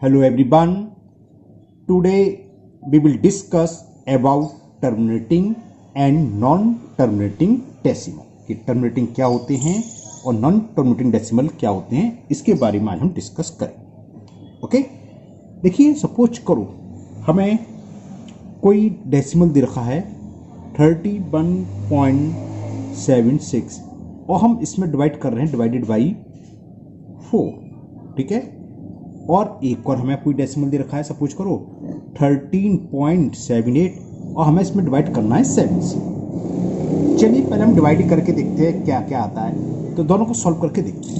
Hello everyone. Today we will discuss about terminating and non-terminating decimal कि terminating क्या होते हैं और नॉन टर्मिनेटिंग डेसिमल क्या होते हैं, इसके बारे में आज हम डिस्कस करें। ओके, देखिए सपोज करो हमें कोई डेसिमल दे रखा है 31.76 और हम इसमें डिवाइड कर रहे हैं डिवाइडेड बाई 4, ठीक है। और एक और हमें कोई डेसिमल दे रखा है, सपोज करो 13.78 और हमें इसमें डिवाइड करना है 7 से। चलिए पहले हम डिवाइड करके देखते हैं क्या क्या आता है, तो दोनों को सॉल्व करके देखते हैं।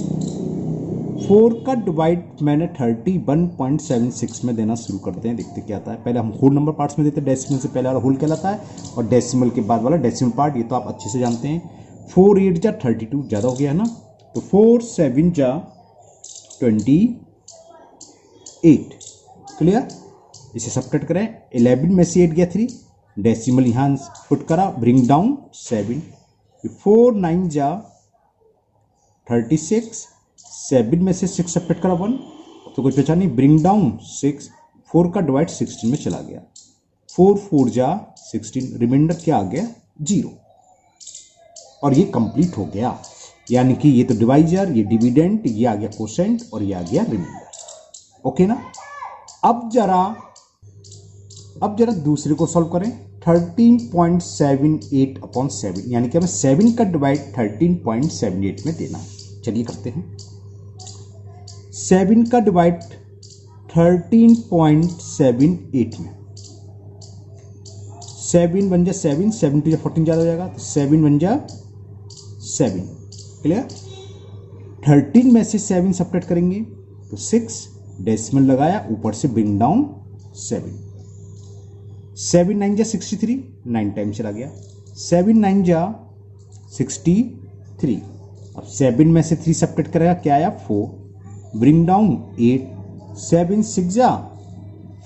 4 का डिवाइड मैंने 31.76 में देना शुरू करते हैं, देखते क्या आता है। पहले हम होल नंबर पार्ट्स में देते हैं, डेसिमल से पहले वाला होल कहलाता है और डेसिमल के बाद वाला डेसिमल पार्ट, ये तो आप अच्छे से जानते हैं। 4 8 जा 32, ज़्यादा हो गया है ना, तो 4 7 जा 28, क्लियर। इसे सब्ट्रैक्ट करें, 11 में से 8 गया 3, डेसिमल यहाँ पुट करा, ब्रिंग डाउन 7, 4 9 जा 36, 7 में से 6 सब्ट्रैक्ट करा 1, तो कुछ बचा नहीं, ब्रिंग डाउन 6, 4 का डिवाइड 16 में चला गया, 4 4 जा 16, रिमाइंडर क्या आ गया 0, और ये कंप्लीट हो गया। यानी कि ये तो डिवाइजर, ये डिविडेंड, ये आ गया कोसेंट और ये आ गया रिमाइंडर। ओके ना। अब जरा दूसरे को सॉल्व करें, 13.78 अपॉन 7, यानी कि हमें 7 का डिवाइड 13.78 में देना है। चलिए करते हैं, 7 का डिवाइड 13.78 में, 7 बन जा 7, 7 टू 14 ज़्यादा हो जाएगा, तो 7 बन जा 7, क्लियर। 13 में से 7 सब्ट्रैक्ट करेंगे तो 6, डेसिमल लगाया, ऊपर से ब्रिंग डाउन 7, 7 9 जा 63, 9 टाइम चला गया, 7 9 जा 63, अब 7 में से 3 सब्ट्रैक्ट करेगा, क्या आया 4, ब्रिंग डाउन 8, 7 6 जा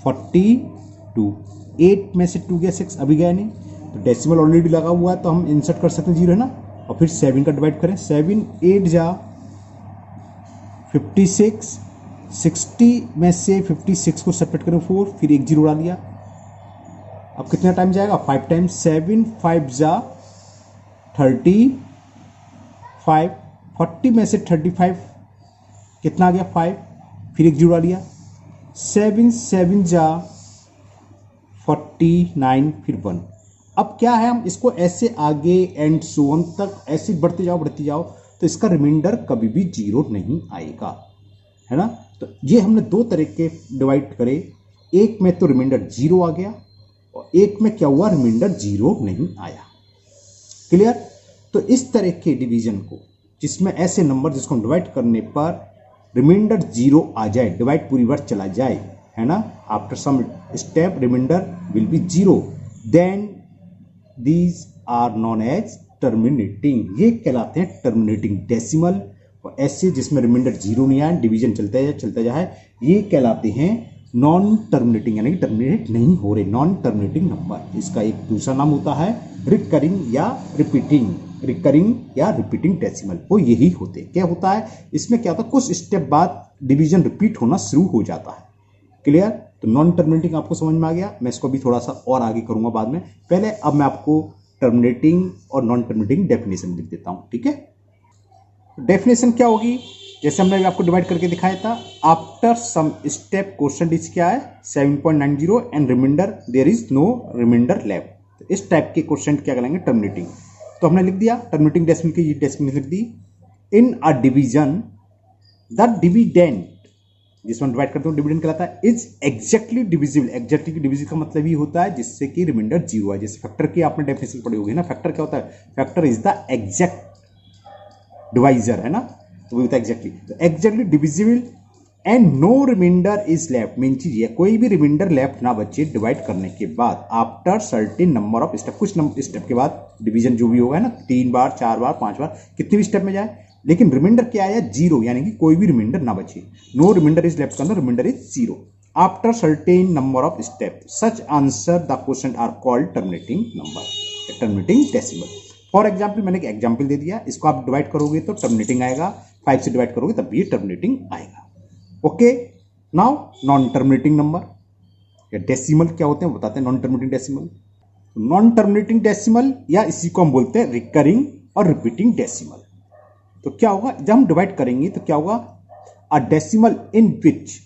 42, 8 में से 2 गया 6, अभी गया नहीं, तो डेसिमल ऑलरेडी लगा हुआ है तो हम इंसर्ट कर सकते हैं 0, है ना। और फिर 7 का डिवाइड करें, 7 8 जा 56, 60 में से 56 को सेपरेट करें 4, फिर एक 0 उड़ा लिया। अब कितना टाइम जाएगा, 5 टाइम, 7 5 जा 35, 40 में से 35 कितना आ गया 5, फिर एक 0 उड़ा लिया, 7 7 जा 49, फिर 1। अब क्या है, हम इसको ऐसे आगे एंड सो ऑन तक ऐसे बढ़ते जाओ तो इसका रिमाइंडर कभी भी 0 नहीं आएगा, है ना। तो ये हमने दो तरीके डिवाइड करे, एक में तो रिमाइंडर 0 आ गया और एक में क्या हुआ, रिमाइंडर 0 नहीं आया, क्लियर। तो इस तरह के डिवीजन को, जिसमें ऐसे नंबर जिसको डिवाइड करने पर रिमाइंडर 0 आ जाए, डिवाइड पूरी बार चला जाए, है ना, after some step remainder will be 0, then these are non age terminating. ये कहलाते हैं टर्मिनेटिंग डेसिमल। और ऐसे जिसमें रिमाइंडर 0 नहीं आया, डिवीजन चलता जाए, ये कहलाते हैं नॉन टर्मिनेटिंग, यानी कि टर्मिनेट नहीं हो रहे, नॉन टर्मिनेटिंग नंबर। इसका एक दूसरा नाम होता है रिकरिंग या रिपीटिंग डेसिमल। वो यही होते, क्या होता है इसमें, क्या होता है कुछ स्टेप बाद डिवीजन रिपीट होना शुरू हो जाता है, क्लियर। तो नॉन टर्मिनेटिंग आपको समझ में आ गया। मैं इसको भी थोड़ा सा और आगे करूंगा बाद में, पहले अब मैं आपको टर्मिनेटिंग और नॉन टर्मिनेटिंग डेफिनेशन लिख देता हूं, ठीक है। डेफिनेशन क्या होगी, जैसे हमने आपको डिवाइड करके दिखाया था, आफ्टर सम स्टेप क्वेश्चन डिच क्या है 7.90 and remainder there is no remainder left. तो इस टाइप के क्वेश्चन क्या कहलाएंगे, टर्मिनेटिंग। तो हमने लिख दिया टर्मिनेटिंग डेसिमल की, ये डेसिमल लिख दी। इन अ डिवीजन द डिविडेंड, जिसमें डिवाइड करते हो डिविडेंड कहलाता है, is exactly divisible. Exactly divisible का मतलब ये होता है जिससे कि रिमाइंडर 0 है। जैसे फैक्टर की आपने डेफिनेशन पढ़ी होगी ना, फैक्टर क्या होता है, factor is the exact divisor, है ना, तो वो होता है एग्जैक्टली। तो exactly divisible and no remainder is left, main चीज ये, कोई भी रिमाइंडर लेफ्ट ना बचे डिवाइड करने के बाद, after certain number of step, कुछ स्टेप के बाद डिवीजन जो भी होगा, है ना, 3 बार 4 बार 5 बार, कितने भी स्टेप में जाए, लेकिन रिमाइंडर क्या आया 0, यानी कि कोई भी रिमाइंडर ना बचे। नो रिमाइंडर इज लेफ्ट करना, remainder is 0 after certain number of step, such answer the question are called terminating number, terminating decimal. For example, मैंने एक एग्जाम्पल दे दिया, इसको आप डिवाइड करोगे तो टर्मिनेटिंग आएगा, 5 से डिवाइड करोगे तब भी टर्मिनेटिंग आएगा। Okay, now non terminating number या डेसिमल क्या होते हैं बताते हैं। Non terminating decimal, non terminating decimal या इसी को हम बोलते हैं रिकरिंग और रिपीटिंग डेसिमल। तो क्या होगा जब हम डिवाइड करेंगे तो क्या होगा, a decimal in which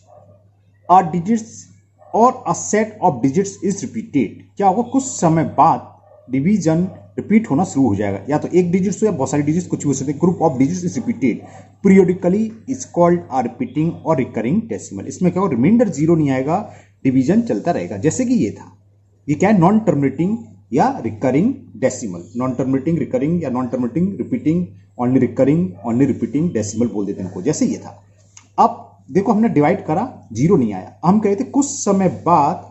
a digits और a set of digits is repeated. क्या होगा, कुछ समय बाद डिवीजन रिपीट होना शुरू हो जाएगा, या तो एक डिजिट्स हो या बहुत सारी डिजिट्स, कुछ भी हो सकते हैं। Group of digits is repeated periodically is called a repeating और रिकरिंग डेसिमल। इसमें क्या होगा, रिमाइंडर जीरो नहीं आएगा, डिवीजन चलता रहेगा। जैसे कि ये था, ये क्या है, नॉन टर्मिनेटिंग या recurring decimal. Non terminating recurring या non terminating repeating, only recurring only repeating decimal बोल देते हैं इनको। जैसे ये था, अब देखो हमने डिवाइड करा, जीरो नहीं आया। हम कहे थे कुछ समय बाद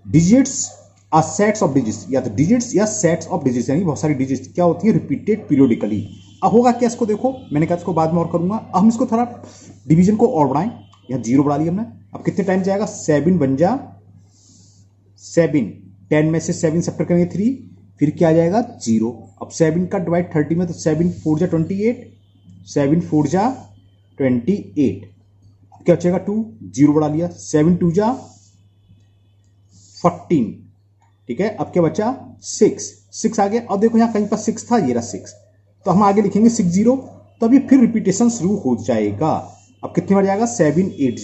डिजिट्स आ सेट्स ऑफ डिजिट्स, या तो डिजिट्स या सेट्स ऑफ डिजिट्स, यानी बहुत सारी डिजिट्स क्या होती है, रिपीटेड पीरियोडिकली। अब होगा क्या, इसको देखो मैंने कहा इसको बाद में और करूंगा। अब हम इसको थोड़ा डिवीजन को और बढ़ाएं, यहाँ जीरो बढ़ा लिया हमने। अब कितने टाइम जाएगा, 7 बन जा 7, 10 में से 7 सब्ट्रैक्ट करेंगे 3, फिर क्या आ जाएगा 0। अब 7 का डिवाइड 30 में, तो 7 4 जा 28, 7 4 जा 28, क्या बचेगा 2, 0 बढ़ा लिया। 7 2 जा 14, ठीक है। अब क्या बचा 6 आ गया। अब देखो यहाँ कहीं पर 6 था, ये रहा 6, तो हम आगे लिखेंगे 6 0, तो अभी फिर रिपीटेशन शुरू हो जाएगा। अब कितनी बार जाएगा, 7 8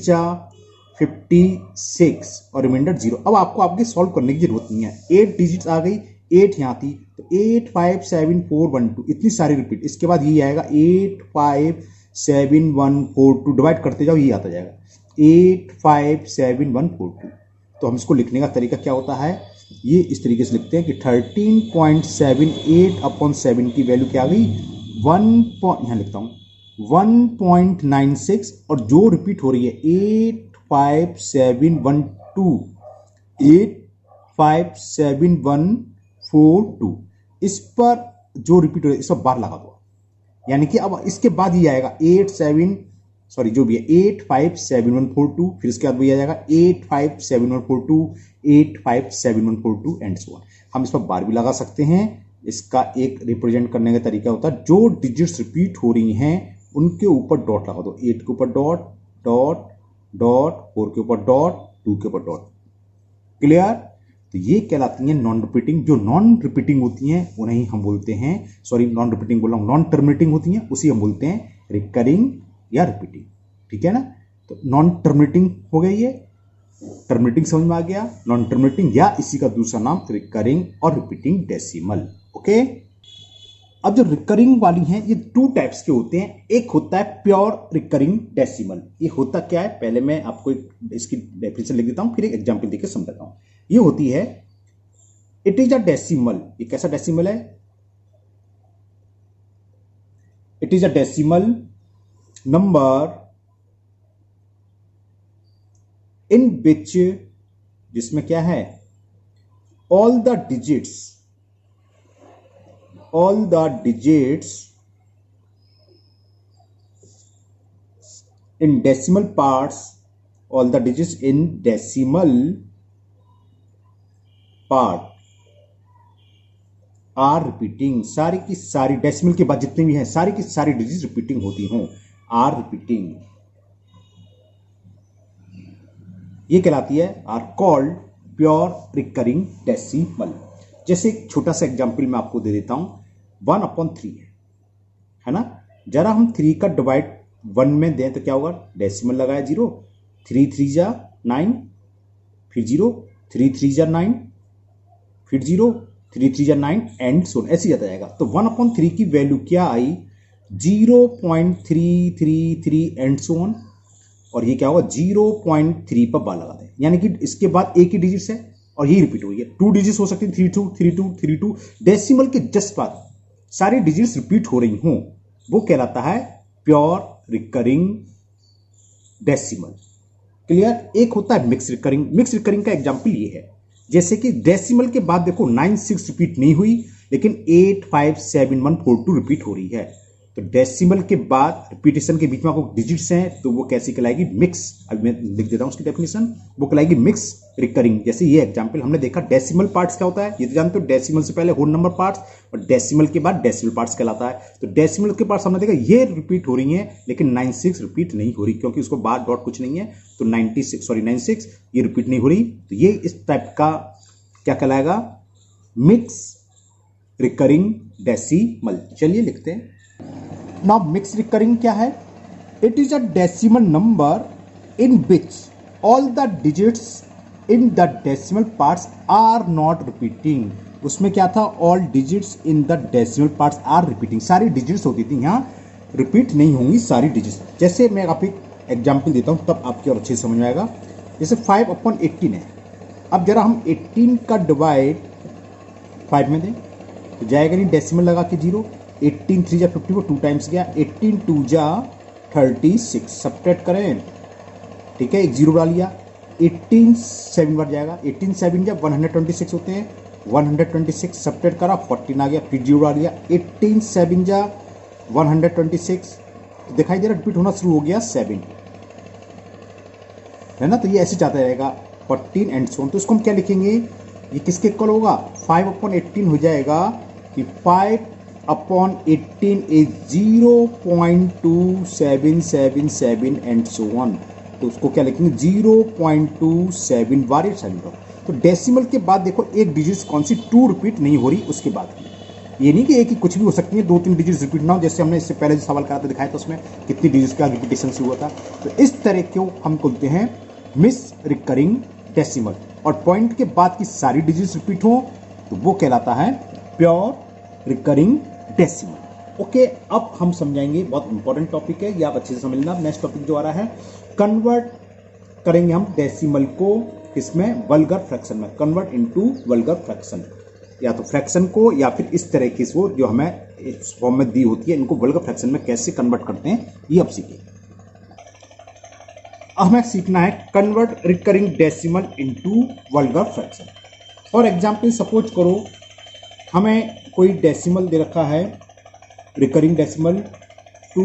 जा 56 और रिमाइंडर 0। अब आपको आगे सॉल्व करने की जरूरत नहीं है, 8 डिजिट्स आ गई, 8 यहाँ थी, तो 8 5 7 4 1 2 इतनी सारी रिपीट। इसके बाद ये आएगा 8 5 7 1 4 2, डिवाइड करते जाओ, ये आता जाएगा 8 5 7 1 4 2। तो हम इसको लिखने का तरीका क्या होता है, ये इस तरीके से लिखते हैं कि 13.78 अपॉन 7 की वैल्यू क्या आ गई, 1 यहाँ लिखता हूँ 1.96, और जो रिपीट हो रही है 8 5 7 1 2, 8 5 7 1 4 2, इस पर जो रिपीट हो रही है इस पर बार लगा दो। यानी कि अब इसके बाद ये आएगा 8 5 7 1 4 2, फिर इसके बाद वही आ जाएगा 8 5 7 1 4 2, 8 5 7 1 4 2 एंड सो ऑन। हम इस पर बार भी लगा सकते हैं। इसका एक रिप्रेजेंट करने का तरीका होता है, जो डिजिट्स रिपीट हो रही हैं उनके ऊपर डॉट लगा दो। 8 के ऊपर डॉट डॉट डॉट, 4 के ऊपर डॉट, 2 के ऊपर डॉट। क्लियर? तो ये कहलाती हैं नॉन रिपीटिंग। जो नॉन रिपीटिंग होती हैं उन्हें हम बोलते हैं, सॉरी नॉन रिपीटिंग बोल रहा हूं, नॉन टर्मिनेटिंग होती हैं उसी हम बोलते हैं रिकरिंग या रिपीटिंग। ठीक है ना? तो नॉन टर्मिनेटिंग हो गई, ये टर्मिनेटिंग समझ में आ गया। नॉन टर्मिनेटिंग या इसी का दूसरा नाम रिकरिंग और रिपीटिंग डेसिमल। ओके, अब जो रिकरिंग वाली हैं ये 2 टाइप्स के होते हैं। एक होता है प्योर रिकरिंग डेसिमल। ये होता क्या है, पहले मैं आपको इसकी डेफिनेशन लिख देता हूं, फिर एक एग्जांपल देकर समझाता हूं। ये होती है, इट इज अ डेसिमल। ये कैसा डेसिमल है, it is a decimal number in which, जिसमें क्या है, all the digits in decimal parts, all the digits in decimal part are repeating। सारी की सारी डेसिमल के बाद जितने भी हैं सारी की सारी डिजिट्स रिपीटिंग होती हों, आर रिपीटिंग, ये कहलाती है, are called pure recurring decimal. जैसे एक छोटा सा एग्जांपल मैं आपको दे देता हूं, 1/3 है ना। जरा हम 3 का डिवाइड 1 में दें तो क्या होगा, डेसिमल लगाया 0, 3 3 जा 9, फिर 0, 3 3 जा 9, फिर 0, 3 3 जा 9 एंड सो ऐसे जाता जाएगा। तो 1/3 की वैल्यू क्या आई, 0.333 एंड सो ऑन। और ये क्या होगा, 0.3 पर बार लगा दें, यानी कि इसके बाद एक ही डिजिट्स है और यही रिपीट हुई है। 2 डिजिट्स हो सकती है, 32 32 32। डेसिमल के जस्ट बाद सारी डिजिट्स रिपीट हो रही हों, वो कहलाता है प्योर रिकरिंग डेसिमल। क्लियर? एक होता है मिक्स रिकरिंग। मिक्स रिकरिंग का एग्जांपल ये है, जैसे कि डेसिमल के बाद देखो 9 6 रिपीट नहीं हुई, लेकिन 8 5 7 1 4 2 रिपीट हो रही है। तो डेसिमल के बाद रिपीटेशन के बीच में आपको डिजिट्स हैं तो वो कैसी कहलाएगी, मिक्स। अब मैं लिख देता हूं उसकी डेफिनेशन, वो कहलाएगी मिक्स रिकरिंग। जैसे ये एग्जांपल हमने देखा, डेसिमल पार्ट्स क्या होता है ये तो जानते हो, डेसिमल से पहले होल नंबर पार्ट्स और डेसिमल के बाद डेसिमल पार्ट्स कहलाता है। तो डेसिमल के पार्ट्स हमने देखा ये रिपीट हो रही है, लेकिन 96 रिपीट नहीं हो रही क्योंकि उसको बाद डॉट कुछ नहीं है, तो 96 ये रिपीट नहीं हो रही। तो ये इस टाइप का क्या कहलाएगा, मिक्स रिकरिंग डेसिमल। चलिए लिखते हैं। नाउ मिक्स रिकरिंग क्या है, it is a decimal number in which all the digits in the decimal parts are not repeating. उसमें क्या था, all digits in the decimal parts are repeating, सारी digits होती थी, यहाँ रिपीट नहीं होंगी सारी डिजिट्स। जैसे मैं आपको एक एग्जाम्पल देता हूँ तब आपकी और अच्छे से समझ में आएगा। जैसे 5/18 है, अब जरा हम 18 का डिवाइड 5 में दें तो जाएगा नहीं, डेसिमल लगा के 0, 18 3 जा 54, 2 टाइम्स गया, 18 2 जा 36, सब्ट्रैक्ट करें, ठीक है, एक 0 डाल लिया, 18 7 बार जाएगा, 18 7 जा 126 होते हैं, 126 सब्ट्रैक्ट करा, 14 आ गया, फिर 0 डाल लिया, 18 7 जा 126, दिखाई दे रहा रिपीट होना शुरू हो गया 7, है ना। तो ये ऐसे जाता रहेगा 14 एंड सो ऑन। तो इसको हम क्या लिखेंगे, ये किसके इक्वल होगा, 5/18 हो जाएगा कि 5/18 इज 0.2777 एंड सो ऑन। तो उसको क्या लिखेंगे, 0.27 बार 7। तो डेसिमल के बाद देखो एक डिजिट कौन सी 2 रिपीट नहीं हो रही उसके बाद की, ये नहीं कि एक ही कुछ भी हो सकती है, 2-3 डिजिट्स रिपीट ना हो, जैसे हमने इससे पहले जो सवाल करा था दिखाया था उसमें कितनी डिजिट्स का रिपीटेशन से हुआ था। तो इस तरह को हम बोलते हैं मिस रिकरिंग डेसिमल। और पॉइंट के बाद की सारी डिजिट्स रिपीट हो तो वो कहलाता है प्योर रिकरिंग डेसिमल। ओके, अब हम समझाएंगे, बहुत इंपॉर्टेंट टॉपिक है, ये आप अच्छे से समझ लेना। नेक्स्ट टॉपिक जो आ रहा है, कन्वर्ट करेंगे हम डेसिमल को इसमें वल्गर फ्रैक्शन में, कन्वर्ट इनटू वल्गर फ्रैक्शन, या तो फ्रैक्शन को या फिर इस तरह की वो जो हमें इस फॉर्म में दी होती है, इनको वल्गर फ्रैक्शन में कैसे कन्वर्ट करते हैं ये अब सीखेंगे। हमें सीखना है convert recurring decimal into vulgar fraction. For example suppose करो हमें कोई डेसिमल दे रखा है, रिकरिंग डेसिमल 2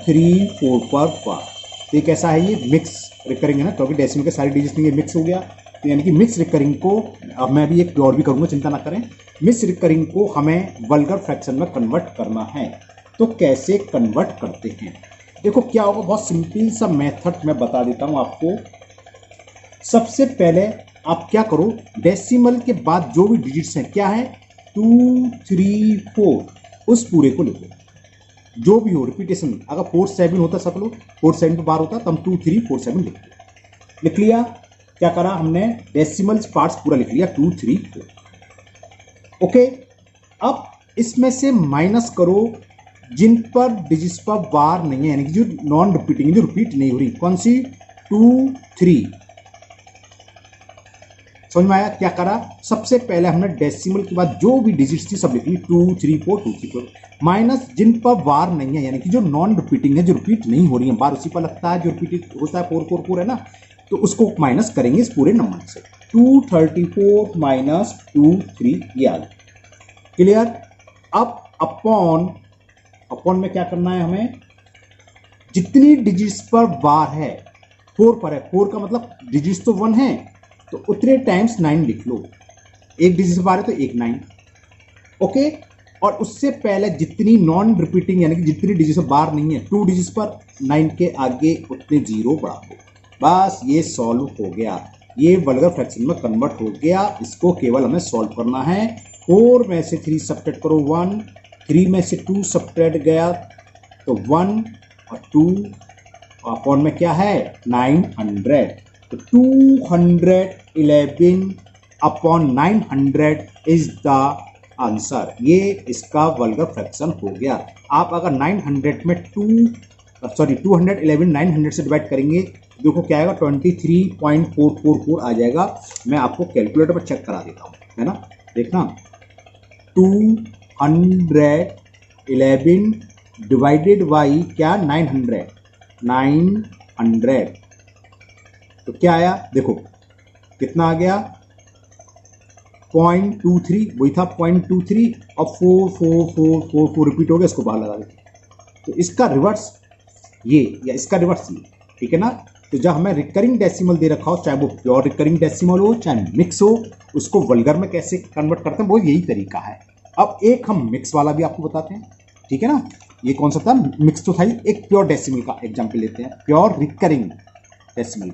3 4 पर 5। तो ये कैसा है, ये मिक्स रिकरिंग है ना, क्योंकि डेसिमल के सारे डिजिट में मिक्स हो गया। तो यानी कि मिक्स रिकरिंग को, अब मैं भी एक और भी करूँगा, चिंता ना करें, मिक्स रिकरिंग को हमें वल्गर फ्रैक्शन में कन्वर्ट करना है। तो कैसे कन्वर्ट करते हैं, देखो क्या होगा, बहुत सिंपल सा मेथड मैं बता देता हूँ आपको। सबसे पहले आप क्या करो, डेसिमल के बाद जो भी डिजिट्स हैं क्या है, 2 3 4, उस पूरे को लिखो, जो भी हो रिपीटेशन। अगर 4 7 होता सब लोग 4 7 पे बार होता तो हम 2 3 4 7 लिख लिया। क्या करा हमने, डेसिमल पार्ट्स पूरा लिख लिया 2 3 4। ओके, अब इसमें से माइनस करो जिन पर डिजिट्स पर बार नहीं है, यानी कि जो नॉन रिपीटिंग, जो रिपीट नहीं हो रही, कौन सी, 2 3। समझ में आया, क्या करा, सबसे पहले हमने डेसिमल के बाद जो भी डिजिट्स थी सब लिख ली, 2 3 4 2 3 4, माइनस जिन पर बार नहीं है, यानी कि जो नॉन रिपीटिंग है, जो रिपीट नहीं हो रही है, बार उसी पर लगता है जो रिपीट होता है, 4 4 4 है ना, तो उसको माइनस करेंगे इस पूरे नंबर से, 234 माइनस 2 3, ये आ गया, क्लियर। अब अपॉन में क्या करना है हमें, जितनी डिजिट्स पर बार है, 4 पर है, 4 का मतलब डिजिट्स तो 1 है, तो उतने टाइम्स 9 लिख लो, एक डिजिट से बार है तो 1 9। ओके, और उससे पहले जितनी नॉन रिपीटिंग यानी कि जितनी डिजिट से बार नहीं है, 2 डिजिट्स पर 9 के आगे उतने 0 बढ़ा दो, बस ये सॉल्व हो गया, ये वल्गर फ्रैक्शन में कन्वर्ट हो गया। इसको केवल हमें सॉल्व करना है। 4 में से 3 सब्ट्रैक्ट करो 1, 3 में से 2 सब्ट्रैक्ट गया तो 1 और 2, अपॉन में क्या है 900, तो 211 अपॉन 900 इज द आंसर। ये इसका वल्गर फ्रैक्शन हो गया। आप अगर 900 में 211 900 से डिवाइड करेंगे, देखो क्या आएगा, 23.444 आ जाएगा। मैं आपको कैलकुलेटर पर चेक करा देता हूँ, है ना, देखना, 211 डिवाइडेड बाई क्या, 900, तो क्या आया, देखो कितना आ गया, 0.23, वही था 0.23, और 4444 रिपीट हो गया, इसको बाहर लगा देते, तो इसका रिवर्स ये या इसका रिवर्स ये, ठीक है ना। तो जब हमें रिकरिंग डेसिमल दे रखा हो, चाहे वो प्योर रिकरिंग डेसिमल हो चाहे मिक्स हो, उसको वल्गर में कैसे कन्वर्ट करते हैं वो यही तरीका है। अब एक हम मिक्स वाला भी आपको बताते हैं, ठीक है ना। ये कौन सा था, मिक्स तो था ही। एक प्योर डेसिमल का एग्जाम्पल लेते हैं, प्योर रिकरिंग डेसिमल।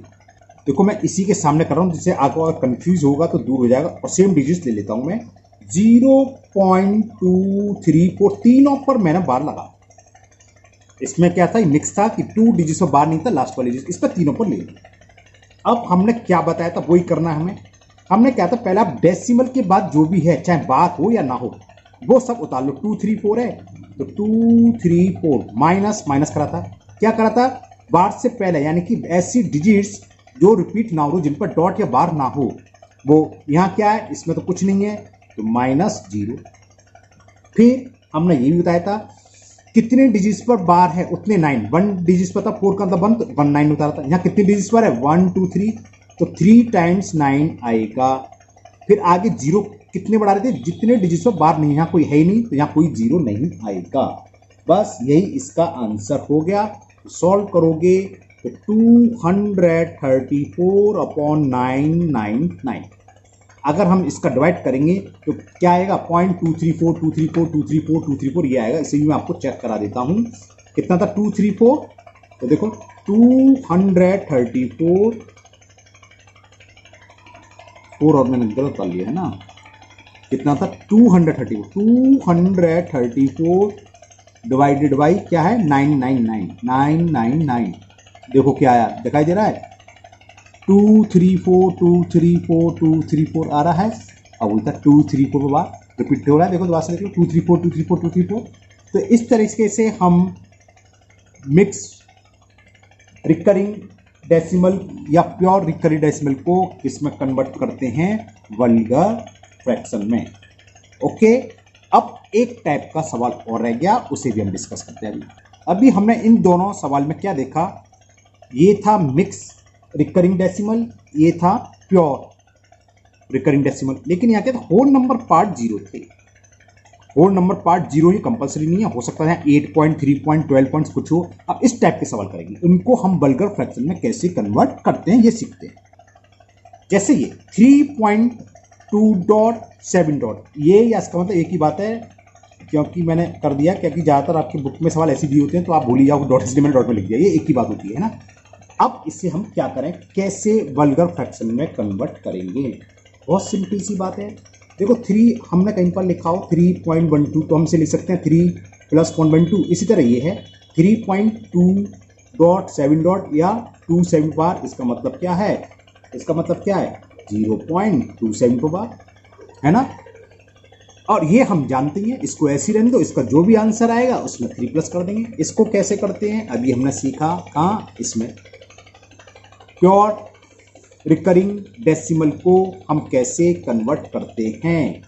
देखो मैं इसी के सामने कर रहा हूँ, जिससे आपको अगर कंफ्यूज होगा तो दूर हो जाएगा। और सेम डिजिट ले लेता हूँ मैं, 0.234, तीनों पर मैंने बार लगा। इसमें क्या था, मिक्स था कि 2 डिजिट्स पर बार नहीं था, लास्ट वाली डिजिट, इस पर तीनों पर ले लिया। अब हमने क्या बताया था वही करना है हमें। हमने क्या था, पहले आप डेसिमल के बाद जो भी है, चाहे बार हो या ना हो, वो सब उतार लो। 2 3 4 है तो 2 3 4 माइनस माइनस करा था। क्या करा था, बार से पहले, यानी कि ऐसी डिजिट्स जो रिपीट ना हो, जिन पर डॉट या बार ना हो, वो यहाँ क्या है, इसमें तो कुछ नहीं है, तो -0। फिर हमने ये भी बताया था कितने डिजिट्स पर बार है उतने 9, 1 डिजिट्स पर था 4 का मतलब 1, तो 1 9 उतारा था। यहाँ कितने डिजिट्स पर है, 1 2 3, तो 3 टाइम्स 9 आएगा। फिर आगे 0 कितने बढ़ा रहे थे, जितने डिजिट्स पर बार नहीं, यहाँ कोई है ही नहीं, तो यहाँ कोई 0 नहीं आएगा। बस यही इसका आंसर हो गया। सॉल्व करोगे तो 234/999। अगर हम इसका डिवाइड करेंगे तो क्या आएगा, 0.234 234 234 234 ये आएगा। इसे भी मैं आपको चेक करा देता हूँ, कितना था 234, तो देखो 234, 4 और मैंने गलत कर लिया है ना, कितना था 234 डिवाइडेड बाई क्या है 999। देखो क्या आया, दिखाई दे रहा है 234 234 234 आ रहा है। अब उधर 234 के बाद रिपीट हो रहा है, देखो दोबारा से देख लो 234 234 234। तो इस तरीके से हम मिक्स रिकरिंग डेसिमल या प्योर रिकरिंग डेसिमल को इसमें कन्वर्ट करते हैं, वल्गर फ्रैक्शन में। ओके, अब एक टाइप का सवाल और रह गया, उसे भी हम डिस्कस करते हैं। अभी हमने इन दोनों सवाल में क्या देखा, ये था मिक्स रिकरिंग डेसिमल, ये था प्योर रिकरिंग डेसिमल। लेकिन यहाँ क्या था, होल नंबर पार्ट 0 थे। होल नंबर पार्ट 0 ये कंपलसरी नहीं है, हो सकता है 8 पॉइंट 3 पॉइंट 12 पॉइंट्स कुछ हो। अब इस टाइप के सवाल करेंगे, उनको हम वल्गर फ्रैक्शन में कैसे कन्वर्ट करते हैं ये सीखते हैं। जैसे ये 3.2.7. ये या इसका मतलब एक ही बात है, क्योंकि मैंने कर दिया, क्योंकि ज़्यादातर आपकी बुक में सवाल ऐसे दिए होते हैं तो आप भूल जाओ, डॉट इसलिए मैंने डॉट में लिख दिया, ये एक ही बात होती है ना। अब इसे हम क्या करें, कैसे वल्गर फ्रैक्शन में कन्वर्ट करेंगे, बहुत सिंपल सी बात है। देखो 3 हमने कहीं पर लिखा हो 3.12, तो हम इसे लिख सकते हैं 3 + 0.12। इसी तरह ये है 3.2.7. या 27 बार। इसका मतलब क्या है, इसका मतलब क्या है 0.27 बार, है ना। और ये हम जानते हैं, इसको ऐसे रहने दो, इसका जो भी आंसर आएगा उसमें 3 प्लस कर देंगे। इसको कैसे करते हैं अभी हमने सीखा, कहाँ, इसमें प्योर रिकरिंग डेसिमल को हम कैसे कन्वर्ट करते हैं।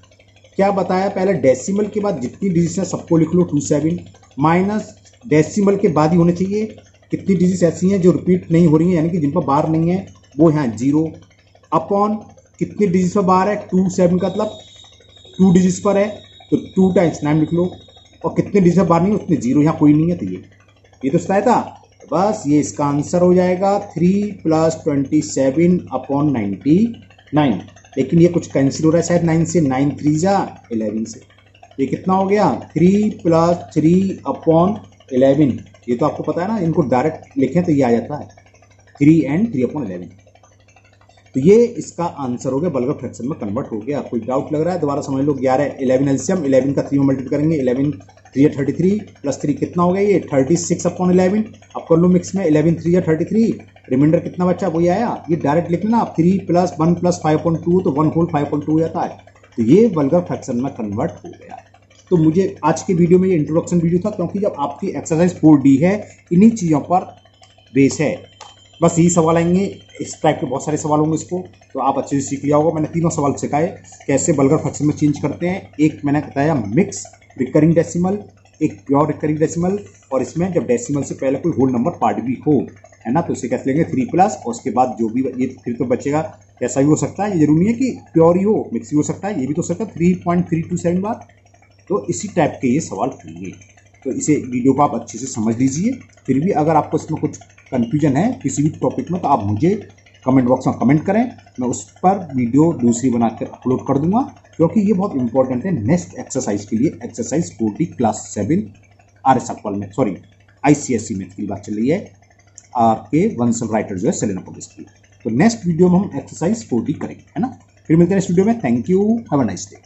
क्या बताया, पहले डेसिमल के बाद जितनी डिजिट्स हैं सबको लिख लो 27, माइनस डेसिमल के बाद ही होने चाहिए कितनी डिजिट्स ऐसी हैं जो रिपीट नहीं हो रही हैं, यानी कि जिन पर बार नहीं है, वो यहाँ 0, अपॉन कितनी डिजिट्स पर बार है 27 का मतलब 2 डिजिट्स पर है, तो 2 टाइम्स 9 लिख लो। और कितने डिजिट्स पर बार नहीं है उतने 0, यहाँ कोई नहीं है, तो ये तो सही था। बस ये इसका आंसर हो जाएगा 3 + 27/99। लेकिन ये कुछ कैंसिल हो रहा है शायद 9 से, 9 3 जा 11 से, ये कितना हो गया 3 + 3/11। ये तो आपको पता है ना, इनको डायरेक्ट लिखें तो ये आ जाता है 3 and 3/11। तो ये इसका आंसर हो गया, वल्गर फ्रैक्शन में कन्वर्ट हो गया। कोई डाउट लग रहा है दोबारा समझ लो। 11 11 एलसीएम, 11 का 3 में मल्टीप्लाई करेंगे, 11 3 33 + 3 कितना हो गया, ये 36/11। अब कर लो मिक्स में, 11 3 33, रिमाइंडर कितना बचा वही आया। ये डायरेक्ट लिख लेना आप, 3 + 1 + 5.2, तो 1 होल 5.2 हो जाता है। तो ये वल्गर फ्रैक्शन में कन्वर्ट हो गया। तो मुझे आज के वीडियो में ये इंट्रोडक्शन वीडियो था, क्योंकि जब आपकी एक्सरसाइज 4D है, इन्हीं चीज़ों पर बेस है। बस यही सवाल आएंगे, इस टाइप के बहुत सारे सवाल होंगे, इसको तो आप अच्छे से सीख लिया होगा। मैंने तीनों सवाल सिखाए कैसे वल्गर फ्रैक्शन में चेंज करते हैं। एक मैंने बताया मिक्स रिकरिंग डेसिमल, एक प्योर रिकरिंग डेसिमल, और इसमें जब डेसिमल से पहले कोई होल नंबर पार्ट भी हो, है ना, तो इसे कैसे लेंगे 3 प्लस, और उसके बाद जो भी ये फिर तो बचेगा, ऐसा भी हो सकता है, ये जरूरी नहीं है कि प्योर ही हो, मिक्स भी हो सकता है, ये भी तो हो सकता है 3.327 बार। तो इसी टाइप के ये सवाल होंगे। तो इसे वीडियो को आप अच्छे से समझ लीजिए। फिर भी अगर आपको इसमें कुछ कन्फ्यूजन है किसी भी टॉपिक में तो आप मुझे कमेंट बॉक्स में कमेंट करें, मैं उस पर वीडियो दूसरी बनाकर अपलोड कर दूंगा, क्योंकि ये बहुत इंपॉर्टेंट है नेक्स्ट एक्सरसाइज के लिए। एक्सरसाइज 40 क्लास 7 आर एस अकवल में, सॉरी ICSE मैथ की बात चल रही है, आपके वंसल राइटर जो है सेलेना पब्लिश की। तो नेक्स्ट वीडियो में हम एक्सरसाइज 40 करेंगे, है ना। फिर मिलते हैं नेक्स्ट वीडियो में। Thank you, have a nice day.